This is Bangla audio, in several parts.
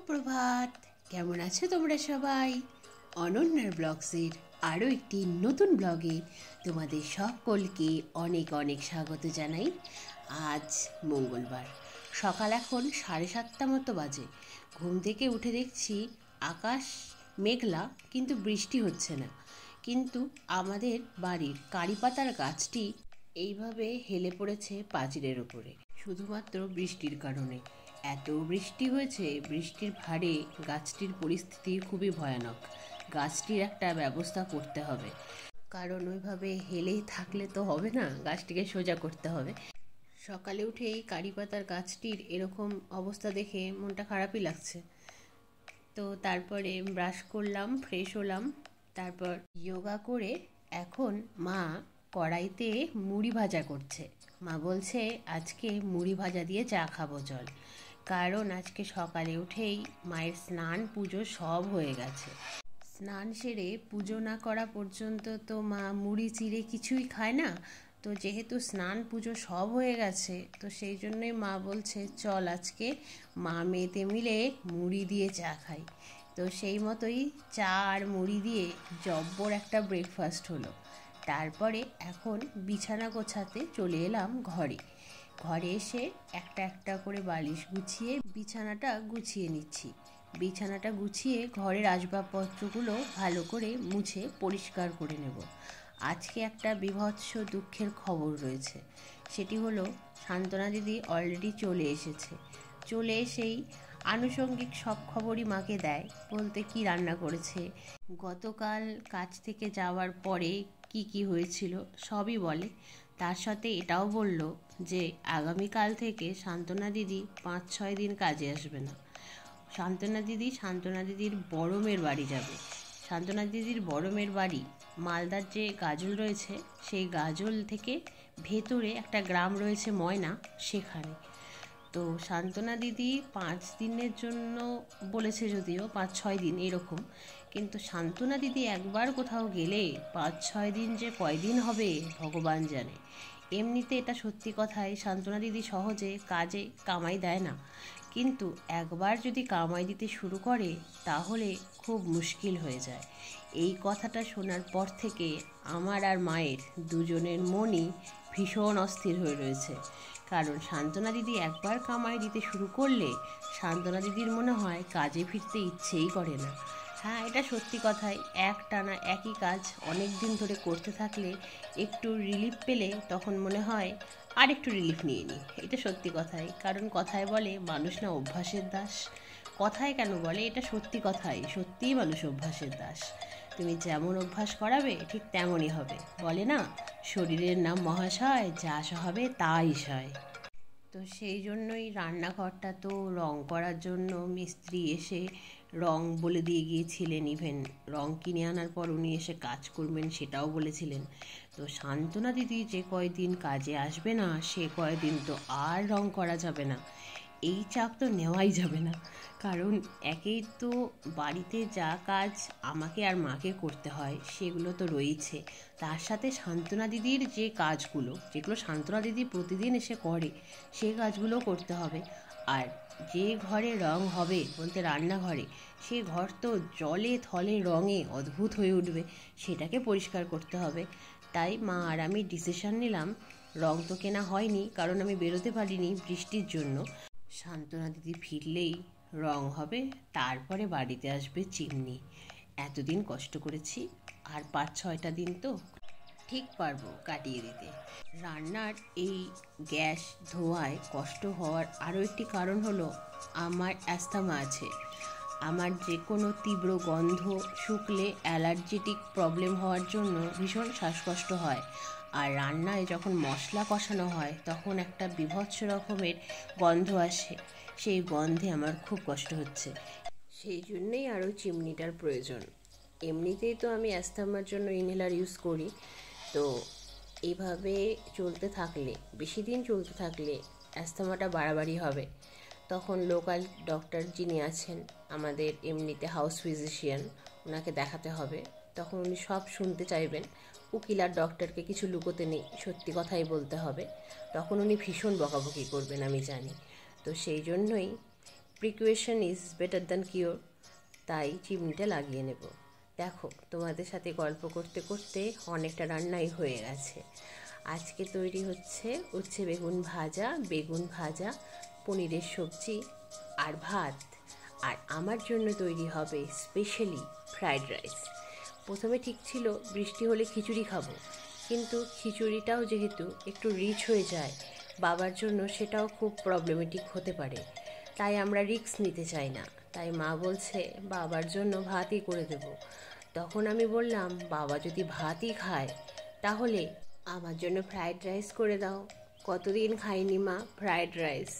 সুপ্রভাত। কেমন আছো তোমরা সবাই? অনন্যার ব্লগসের আরও একটি নতুন ব্লগে তোমাদের সকলকে অনেক অনেক স্বাগত জানাই। আজ মঙ্গলবার, সকাল এখন 7:30 মতো বাজে। ঘুম থেকে উঠে দেখছি আকাশ মেঘলা, কিন্তু বৃষ্টি হচ্ছে না। কিন্তু আমাদের বাড়ির কারিপাতার গাছটি এইভাবে হেলে পড়েছে পাঁচিলের ওপরে, শুধুমাত্র বৃষ্টির কারণে। এত বৃষ্টি হয়েছে, বৃষ্টির ভারে গাছটির পরিস্থিতি খুবই ভয়ানক। গাছটির একটা ব্যবস্থা করতে হবে, কারণ ওইভাবে হেলেই থাকলে তো হবে না, গাছটিকে সোজা করতে হবে। সকালে উঠেই কারিপাতার গাছটির এরকম অবস্থা দেখে মনটা খারাপই লাগছে। তো তারপরে ব্রাশ করলাম, ফ্রেশ হলাম, তারপর যোগা করে এখন মা কড়াইতে মুড়ি ভাজা করছে। মা বলছে আজকে মুড়ি ভাজা দিয়ে চা খাবো চল। কারণ আজকে সকালে উঠেই মায়ের স্নান পুজো সব হয়ে গেছে। স্নান সেরে পুজো না করা পর্যন্ত তো মা মুড়ি চিড়ে কিছুই খায় না। তো যেহেতু স্নান পুজো সব হয়ে গেছে, তো সেই জন্যই মা বলছে চল আজকে মা মেয়েতে মিলে মুড়ি দিয়ে চা খাই। তো সেই মতোই চা আর মুড়ি দিয়ে জব্বর একটা ব্রেকফাস্ট হলো। তারপরে এখন বিছানা গোছাতে চলে এলাম ঘরে। ঘরে এসে একটা একটা করে বালিশ গুছিয়ে বিছানাটা গুছিয়ে নিচ্ছি। বিছানাটা গুছিয়ে ঘরের আসবাবপত্রগুলো ভালো করে মুছে পরিষ্কার করে নেব। আজকে একটা বীভৎস দুঃখের খবর রয়েছে। সেটি হলো সান্ত্বনা দিদি অলরেডি চলে এসেছে। চলে এসেই আনুষঙ্গিক সব খবরই মাকে দেয়, বলতে কি রান্না করেছে, গতকাল কাজ থেকে যাওয়ার পরে কি কি হয়েছিল সবই বলে। তার সাথে এটাও বলল যে আগামীকাল থেকে সান্ত্বনা দিদি 5-6 দিন কাজে আসবে না। সান্ত্বনা দিদির বড় মেয়ের বাড়ি যাবে। সান্ত্বনা দিদির বড় মেয়ের বাড়ি মালদার যে গাজল রয়েছে, সেই গাজল থেকে ভেতরে একটা গ্রাম রয়েছে ময়না, সেখানে। তো সান্ত্বনা দিদি 5 দিনের জন্য বলেছে, যদিও 5-6 দিন এরকম, কিন্তু সান্ত্বনা দিদি একবার কোথাও গেলে 5-6 দিন যে কয়দিন হবে ভগবান জানে। এমনিতে এটা সত্যি কথাই, সান্ত্বনা দিদি সহজে কাজে কামাই দেয় না, কিন্তু একবার যদি কামাই দিতে শুরু করে তাহলে খুব মুশকিল হয়ে যায়। এই কথাটা শোনার পর থেকে আমার আর মায়ের দুজনের মনই ভীষণ অস্থির হয়ে রয়েছে। কারণ সান্ত্বনা দিদি একবার কামাই দিতে শুরু করলে সান্ত্বনা দিদির মনে হয় কাজে ফিরতে ইচ্ছেই করে না। হ্যাঁ, এটা সত্যি কথাই, একটানা একই কাজ অনেক দিন ধরে করতে থাকলে একটু রিলিফ পেলে তখন মনে হয় আর একটু রিলিফ নিয়ে নিই। এটা সত্যি কথাই, কারণ কথায় বলে মানুষ না অভ্যাসের দাস। কথায় কেন বলে, এটা সত্যি কথাই, সত্যিই মানুষ অভ্যাসের দাস। তুমি যেমন অভ্যাস করাবে ঠিক তেমনই হবে। বলে না, শরীরের নাম মহাশয়, যা হবে তাই সয়। তো সেই জন্যই রান্নাঘরটা তো রং করার জন্য মিস্ত্রি এসে রং বলে দিয়ে গিয়েছিলেন। ইভেন রং কিনে আনার পর উনি এসে কাজ করবেন সেটাও বলেছিলেন। তো সান্ত্বনা দিদি যে কয়দিন কাজে আসবে না, সে কয়দিন তো আর রং করা যাবে না। এই চাপ তো নেওয়াই যাবে না, কারণ একেই তো বাড়িতে যা কাজ আমাকে আর মাকে করতে হয় সেগুলো তো রয়েছে। তার সাথে সান্ত্বনা দিদির যে কাজগুলো, যেগুলো সান্ত্বনা দিদি প্রতিদিন এসে করে, সেই কাজগুলো করতে হবে। আর যে ঘরে রং হবে বলতে রান্নাঘরে, সে ঘর তো জলে থলে রঙে অদ্ভুত হয়ে উঠবে, সেটাকে পরিষ্কার করতে হবে। তাই মা আর আমি ডিসিশন নিলাম, রং তো কেনা হয়নি কারণ আমি বেরোতে পারিনি বৃষ্টির জন্য। সান্ত্বনা দিদি ফিরলেই রং হবে, তারপরে বাড়িতে আসবে চিমনি। এতদিন কষ্ট করেছি, আর 5-6টা দিন তো ঠিক পারবো কাটিয়ে দিতে। রান্নার এই গ্যাস ধোয়ায় কষ্ট হওয়ার আরও একটি কারণ হলো আমার অ্যাস্থামা আছে। আমার যে কোনো তীব্র গন্ধ শুকলে অ্যালার্জেটিক প্রবলেম হওয়ার জন্য ভীষণ শ্বাসকষ্ট হয়। আর রান্নায় যখন মশলা কষানো হয় তখন একটা বীভৎস রকমের গন্ধ আসে, সেই গন্ধে আমার খুব কষ্ট হচ্ছে। সেই জন্যেই আরও চিমনিটার প্রয়োজন। এমনিতেই তো আমি অ্যাস্থামার জন্য ইনহেলার ইউজ করি। তো এইভাবে চলতে থাকলে, বেশি দিন চলতে থাকলে অ্যাস্থামাটা বাড়াবাড়ি হবে। তখন লোকাল ডক্টর যিনি আছেন আমাদের, এমনিতে হাউস ফিজিশিয়ান, ওনাকে দেখাতে হবে। তখন উনি সব শুনতে চাইবেন। উকিল আর ডক্টরকে কিছু লুকোতে নেই, সত্যি কথাই বলতে হবে। তখন উনি ভীষণ বকাবকি করবেন আমি জানি। তো সেই জন্যই precaution is better than cure, তাই চিমনিটা লাগিয়ে নেব। দেখো, তোমাদের সাথে গল্প করতে করতে অনেকটা রান্নাই হয়ে গেছে। আজকে তৈরি হচ্ছে উচ্ছে বেগুন ভাজা, পনিরের সবজি আর ভাত। আর আমার জন্য তৈরি হবে স্পেশালি ফ্রায়েড রাইস। প্রথমে ঠিক ছিল বৃষ্টি হলে খিচুড়ি খাবো, কিন্তু খিচুড়িটাও যেহেতু একটু রিচ হয়ে যায়, বাবার জন্য সেটাও খুব প্রবলেমেটিক হতে পারে, তাই আমরা রিস্ক নিতে চাই না। তাই মা বলছে বাবার জন্য ভাতই করে দেব। তখন আমি বললাম, বাবা যদি ভাতই খায় তাহলে আমার জন্য ফ্রায়েড রাইস করে দাও, কতদিন খাইনি মা ফ্রায়েড রাইস।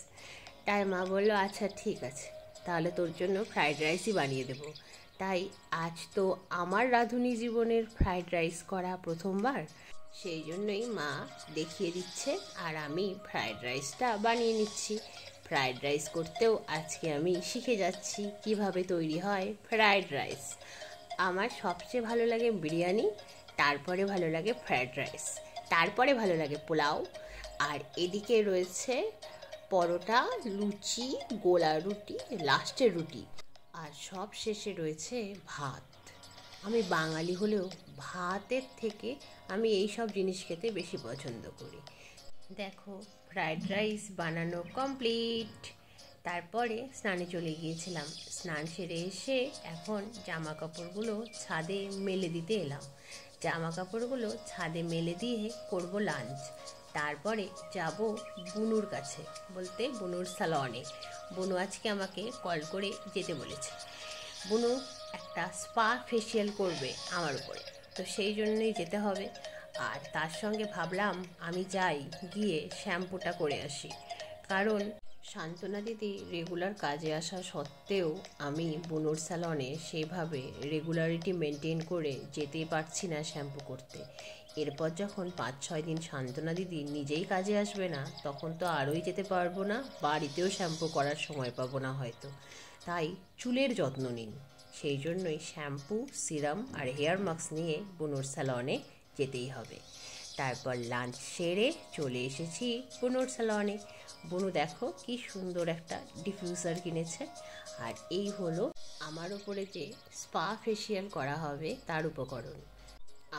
তাই মা বললো আচ্ছা ঠিক আছে, তাহলে তোর জন্য ফ্রায়েড রাইসই বানিয়ে দেব। তাই আজ তো আমার রাঁধুনি জীবনের ফ্রায়েড রাইস করা প্রথমবার, সেই জন্যই মা দেখিয়ে দিচ্ছে আর আমি ফ্রায়েড রাইসটা বানিয়ে নিচ্ছি। ফ্রায়েড রাইস করতেও আজকে আমি শিখে যাচ্ছি কিভাবে তৈরি হয় ফ্রায়েড রাইস। আমার সবচেয়ে ভালো লাগে বিরিয়ানি, তারপরে ভালো লাগে ফ্রায়েড রাইস, তারপরে ভালো লাগে পোলাও, আর এদিকে রয়েছে পরোটা, লুচি, গোলা রুটি, লাস্টের রুটি, আর সব শেষে রয়েছে ভাত। আমি বাঙালি হলেও ভাতের থেকে আমি এই সব জিনিস খেতে বেশি পছন্দ করি। দেখো, ফ্রায়েড রাইস বানানো কমপ্লিট। তারপরে স্নানে চলে গিয়েছিলাম। স্নান সেরে এসে এখন জামা কাপড়গুলো ছাদে মেলে দিতে এলাম। জামা কাপড়গুলো ছাদে মেলে দিয়ে করব লাঞ্চ। তারপরে যাব বুনুর কাছে, বলতে বুনুর স্যালনে। বুনু আজকে আমাকে কল করে যেতে বলেছে। বুনু একটা স্পা ফেসিয়াল করবে আমার উপরে, তো সেই জন্যই যেতে হবে। আর তার সঙ্গে ভাবলাম আমি যাই, গিয়ে শ্যাম্পুটা করে আসি, কারণ সান্ত্বনা দিদি রেগুলার কাজে আসা সত্ত্বেও আমি বুনুর স্যালনে সেইভাবে রেগুলারিটি মেনটেন করে যেতেই পারছি না শ্যাম্পু করতে। এরপর যখন 5-6 দিন সান্ত্বনা দিদি নিজেই কাজে আসবে না, তখন তো আরোই যেতে পারবো না, বাড়িতেও শ্যাম্পু করার সময় পাবো না হয়তো। তাই চুলের যত্ন নিন, সেই জন্যই শ্যাম্পু, সিরাম আর হেয়ার মাস্ক নিয়ে বুনুর স্যালনে যেতেই হবে। তারপর লাঞ্চ সেরে চলে এসেছি বুনুর স্যালনে। বুনু দেখো কি সুন্দর একটা ডিফিউজার কিনেছে, আর এই হলো আমার উপরে যে স্পা ফেসিয়াল করা হবে তার উপকরণ।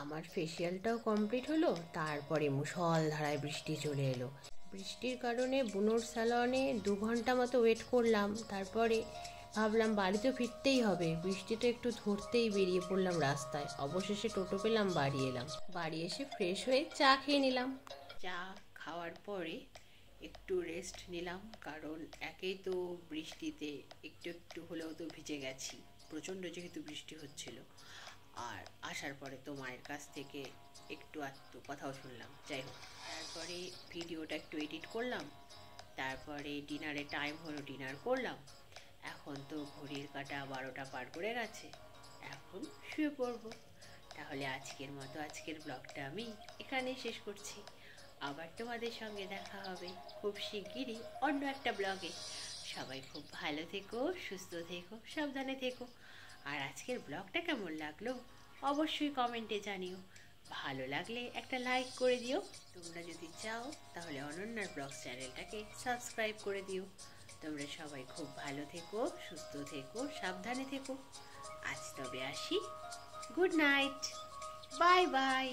আমার ফেসিয়ালটাও কমপ্লিট হলো, তারপরে মুষলধারায় বৃষ্টি চলে এলো। বৃষ্টির কারণে বুনুর স্যালনে 2 ঘন্টা মতো ওয়েট করলাম। তারপরে ভাবলাম বাড়িতে ফিরতেই হবে, বৃষ্টিটা একটু ধরতেই বেরিয়ে পড়লাম রাস্তায়। অবশেষে টোটো পেলাম, বাড়ি এলাম। বাড়ি এসে ফ্রেশ হয়ে চা খেয়ে নিলাম। চা খাওয়ার পরে একটু রেস্ট নিলাম, কারণ একেই তো বৃষ্টিতে একটু একটু হলেও তো ভিজে গেছি, প্রচণ্ড যেহেতু বৃষ্টি হচ্ছিল। আর আসার পরে তো মায়ের কাছ থেকে একটু আধটু কথাও শুনলাম। যাই হোক, তারপরে ভিডিওটা একটু এডিট করলাম, তারপরে ডিনারের টাইম হলো, ডিনার করলাম। এখন তো ঘড়ির কাঁটা 12টা পার করে গেছে, এখন শুয়ে পড়বো। তাহলে আজকের মতো আজকের ব্লগটা আমি এখানেই শেষ করছি। আবার তোমাদের সঙ্গে দেখা হবে খুব শিগগিরই অন্য একটা ব্লগে। সবাই খুব ভালো থেকো, সুস্থ থেকো, সাবধানে থেকো। আর আজকের ব্লগটা কেমন লাগলো অবশ্যই কমেন্টে জানিও। ভালো লাগলে একটা লাইক করে দিও। তোমরা যদি চাও তাহলে অনন্যার ব্লগ চ্যানেলটাকে সাবস্ক্রাইব করে দিও। তোমরা সবাই খুব ভালো থেকো, সুস্থ থেকো, সাবধানে থেকো। আজ তবে আসি, গুড নাইট, বাই বাই।